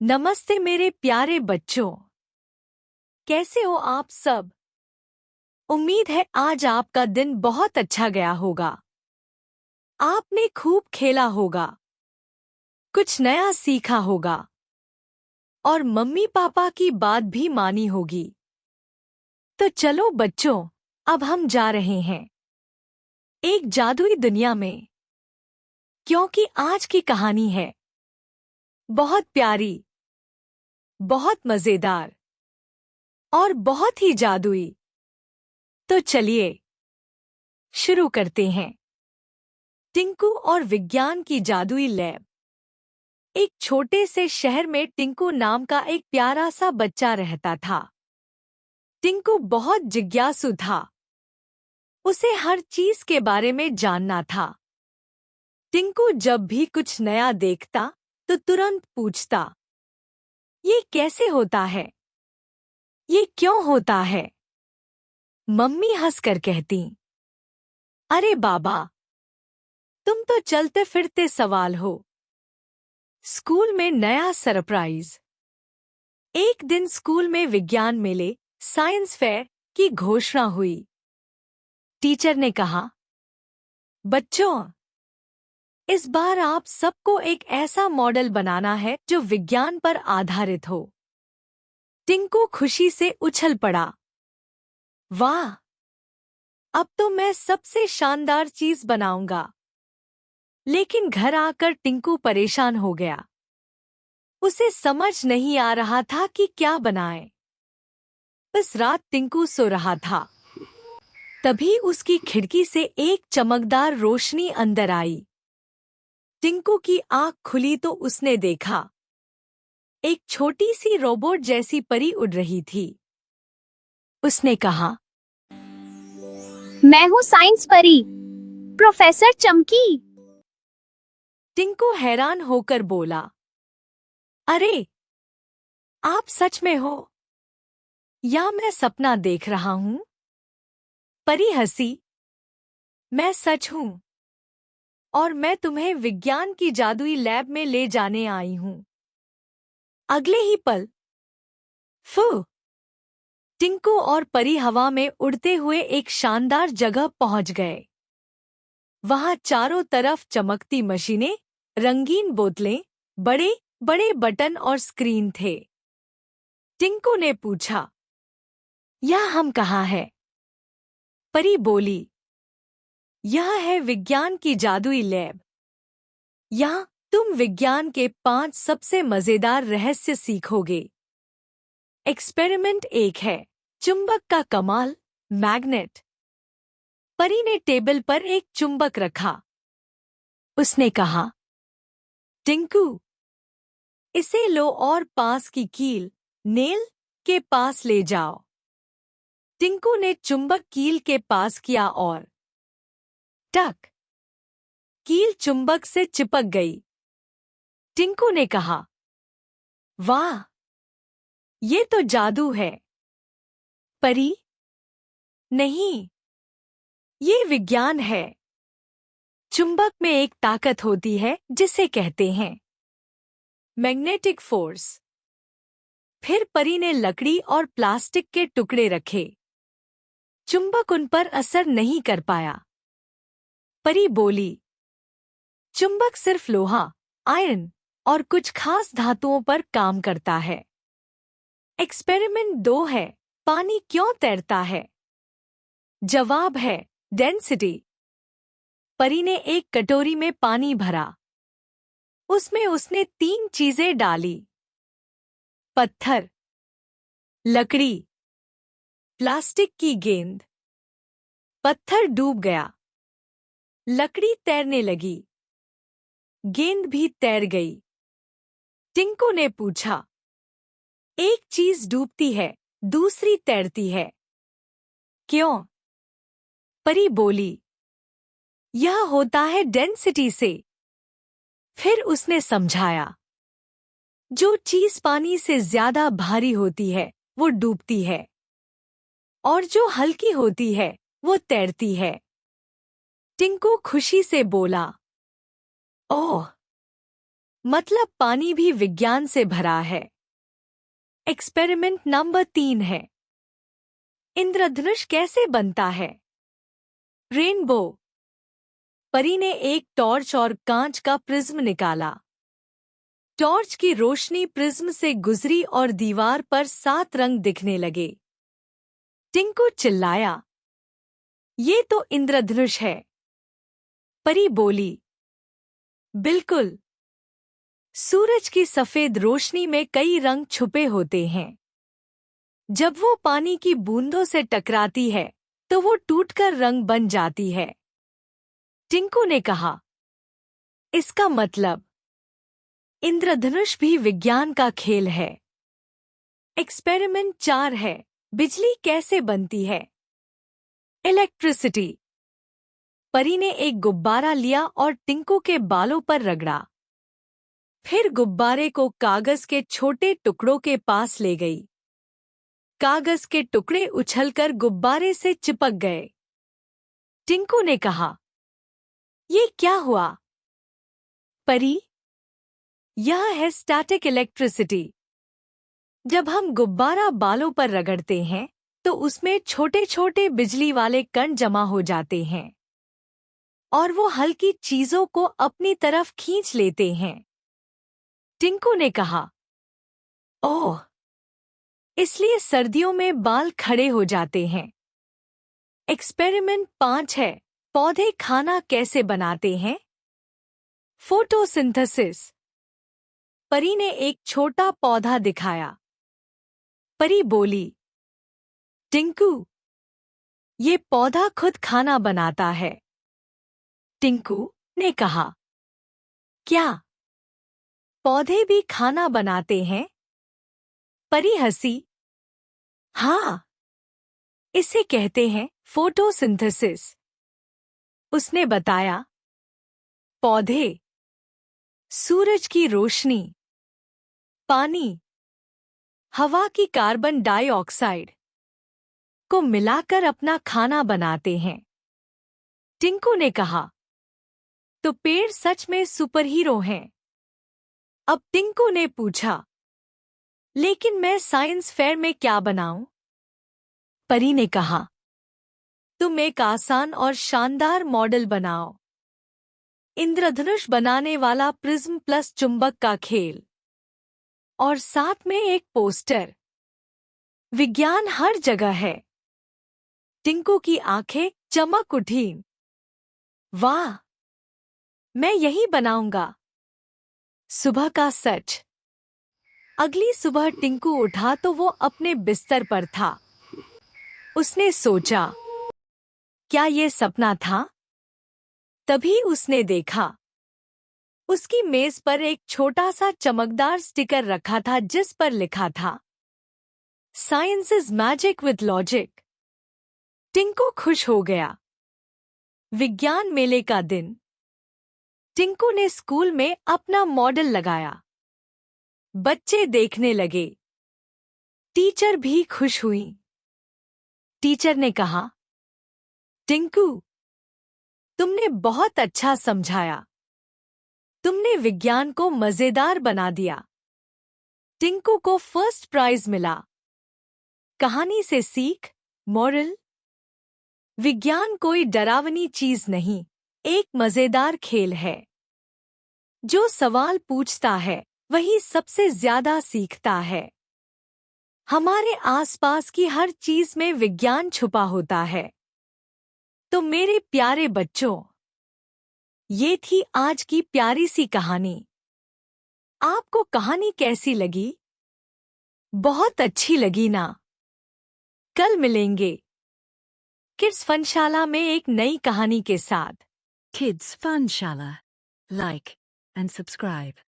नमस्ते मेरे प्यारे बच्चों। कैसे हो आप सब? उम्मीद है आज आपका दिन बहुत अच्छा गया होगा। आपने खूब खेला होगा, कुछ नया सीखा होगा और मम्मी पापा की बात भी मानी होगी। तो चलो बच्चों, अब हम जा रहे हैं एक जादुई दुनिया में, क्योंकि आज की कहानी है बहुत प्यारी, बहुत मजेदार और बहुत ही जादुई। तो चलिए शुरू करते हैं। टिंकू और विज्ञान की जादुई लैब। एक छोटे से शहर में टिंकू नाम का एक प्यारा सा बच्चा रहता था। टिंकू बहुत जिज्ञासु था, उसे हर चीज के बारे में जानना था। टिंकू जब भी कुछ नया देखता तो तुरंत पूछता, ये कैसे होता है? ये क्यों होता है? मम्मी हंसकर कहती, अरे बाबा, तुम तो चलते फिरते सवाल हो। स्कूल में नया सरप्राइज। एक दिन स्कूल में विज्ञान मेले, साइंस फेयर की घोषणा हुई। टीचर ने कहा, बच्चों, इस बार आप सबको एक ऐसा मॉडल बनाना है जो विज्ञान पर आधारित हो। टिंकू खुशी से उछल पड़ा। वाह, अब तो मैं सबसे शानदार चीज बनाऊंगा। लेकिन घर आकर टिंकू परेशान हो गया। उसे समझ नहीं आ रहा था कि क्या बनाए। इस रात टिंकू सो रहा था, तभी उसकी खिड़की से एक चमकदार रोशनी अंदर आई। टिंकू की आंख खुली तो उसने देखा, एक छोटी सी रोबोट जैसी परी उड़ रही थी। उसने कहा, मैं हूँ साइंस परी, प्रोफेसर चमकी। टिंकू हैरान होकर बोला, अरे, आप सच में हो या मैं सपना देख रहा हूँ? परी हंसी, मैं सच हूँ और मैं तुम्हें विज्ञान की जादुई लैब में ले जाने आई हूँ। अगले ही पल फू टिंकू और परी हवा में उड़ते हुए एक शानदार जगह पहुंच गए। वहां चारों तरफ चमकती मशीनें, रंगीन बोतलें, बड़े बड़े बटन और स्क्रीन थे। टिंकू ने पूछा, यह हम कहाँ है? परी बोली, यह है विज्ञान की जादुई लैब। यहाँ तुम विज्ञान के 5 सबसे मजेदार रहस्य सीखोगे। एक्सपेरिमेंट 1 है चुंबक का कमाल, मैग्नेट। परी ने टेबल पर एक चुंबक रखा। उसने कहा, टिंकू, इसे लो और पास की कील, नेल, के पास ले जाओ। टिंकू ने चुंबक कील के पास किया और टक, कील चुंबक से चिपक गई। टिंकू ने कहा, वाह, ये तो जादू है। परी, नहीं, ये विज्ञान है। चुंबक में एक ताकत होती है जिसे कहते हैं मैग्नेटिक फोर्स। फिर परी ने लकड़ी और प्लास्टिक के टुकड़े रखे। चुंबक उन पर असर नहीं कर पाया। परी बोली, चुंबक सिर्फ लोहा, आयरन और कुछ खास धातुओं पर काम करता है। एक्सपेरिमेंट 2 है पानी क्यों तैरता है? जवाब है डेंसिटी। परी ने एक कटोरी में पानी भरा। उसमें उसने 3 चीजें डाली, पत्थर, लकड़ी, प्लास्टिक की गेंद। पत्थर डूब गया, लकड़ी तैरने लगी, गेंद भी तैर गई। टिंकू ने पूछा, एक चीज डूबती है, दूसरी तैरती है, क्यों? परी बोली, यह होता है डेंसिटी से। फिर उसने समझाया, जो चीज पानी से ज्यादा भारी होती है वो डूबती है और जो हल्की होती है वो तैरती है। टिंकू खुशी से बोला, ओह, मतलब पानी भी विज्ञान से भरा है। एक्सपेरिमेंट नंबर 3 है, इंद्रधनुष कैसे बनता है? रेनबो। परी ने एक टॉर्च और कांच का प्रिज्म निकाला। टॉर्च की रोशनी प्रिज्म से गुजरी और दीवार पर 7 रंग दिखने लगे। टिंकू चिल्लाया, ये तो इंद्रधनुष है। परी बोली, बिल्कुल। सूरज की सफेद रोशनी में कई रंग छुपे होते हैं। जब वो पानी की बूंदों से टकराती है तो वो टूटकर रंग बन जाती है। टिंकू ने कहा, इसका मतलब इंद्रधनुष भी विज्ञान का खेल है। एक्सपेरिमेंट 4 है, बिजली कैसे बनती है? इलेक्ट्रिसिटी। परी ने एक गुब्बारा लिया और टिंकू के बालों पर रगड़ा। फिर गुब्बारे को कागज के छोटे टुकड़ों के पास ले गई। कागज के टुकड़े उछलकर गुब्बारे से चिपक गए। टिंकू ने कहा, ये क्या हुआ? परी, यह है स्टैटिक इलेक्ट्रिसिटी। जब हम गुब्बारा बालों पर रगड़ते हैं तो उसमें छोटे छोटे बिजली वाले कण जमा हो जाते हैं और वो हल्की चीजों को अपनी तरफ खींच लेते हैं। टिंकू ने कहा, ओह, इसलिए सर्दियों में बाल खड़े हो जाते हैं। एक्सपेरिमेंट 5 है, पौधे खाना कैसे बनाते हैं? फोटोसिंथेसिस। परी ने एक छोटा पौधा दिखाया। परी बोली, टिंकू, ये पौधा खुद खाना बनाता है। टिंकू ने कहा, क्या पौधे भी खाना बनाते हैं? परी हंसी, हाँ, इसे कहते हैं फोटोसिंथेसिस। उसने बताया, पौधे सूरज की रोशनी, पानी, हवा की कार्बन डाइऑक्साइड को मिलाकर अपना खाना बनाते हैं। टिंकू ने कहा, तो पेड़ सच में सुपरहीरो हैं। अब टिंकू ने पूछा, लेकिन मैं साइंस फेयर में क्या बनाऊं? परी ने कहा, तुम एक आसान और शानदार मॉडल बनाओ। इंद्रधनुष बनाने वाला प्रिज्म प्लस चुंबक का खेल और साथ में एक पोस्टर। विज्ञान हर जगह है। टिंकू की आंखें चमक उठीं। वाह, मैं यही बनाऊंगा। सुबह का सच। अगली सुबह टिंकू उठा तो वो अपने बिस्तर पर था। उसने सोचा, क्या ये सपना था? तभी उसने देखा, उसकी मेज पर एक छोटा सा चमकदार स्टिकर रखा था जिस पर लिखा था, science is magic with logic. Tinku खुश हो गया। विज्ञान मेले का दिन। टिंकू ने स्कूल में अपना मॉडल लगाया। बच्चे देखने लगे। टीचर भी खुश हुई। टीचर ने कहा, टिंकू, तुमने बहुत अच्छा समझाया। तुमने विज्ञान को मजेदार बना दिया। टिंकू को फर्स्ट प्राइज मिला। कहानी से सीख, मॉरल। विज्ञान कोई डरावनी चीज नहीं, एक मजेदार खेल है। जो सवाल पूछता है वही सबसे ज्यादा सीखता है। हमारे आसपास की हर चीज में विज्ञान छुपा होता है। तो मेरे प्यारे बच्चों, ये थी आज की प्यारी सी कहानी। आपको कहानी कैसी लगी? बहुत अच्छी लगी ना? कल मिलेंगे किड्स फनशाला में एक नई कहानी के साथ। Kids Fun Shala. Like and subscribe.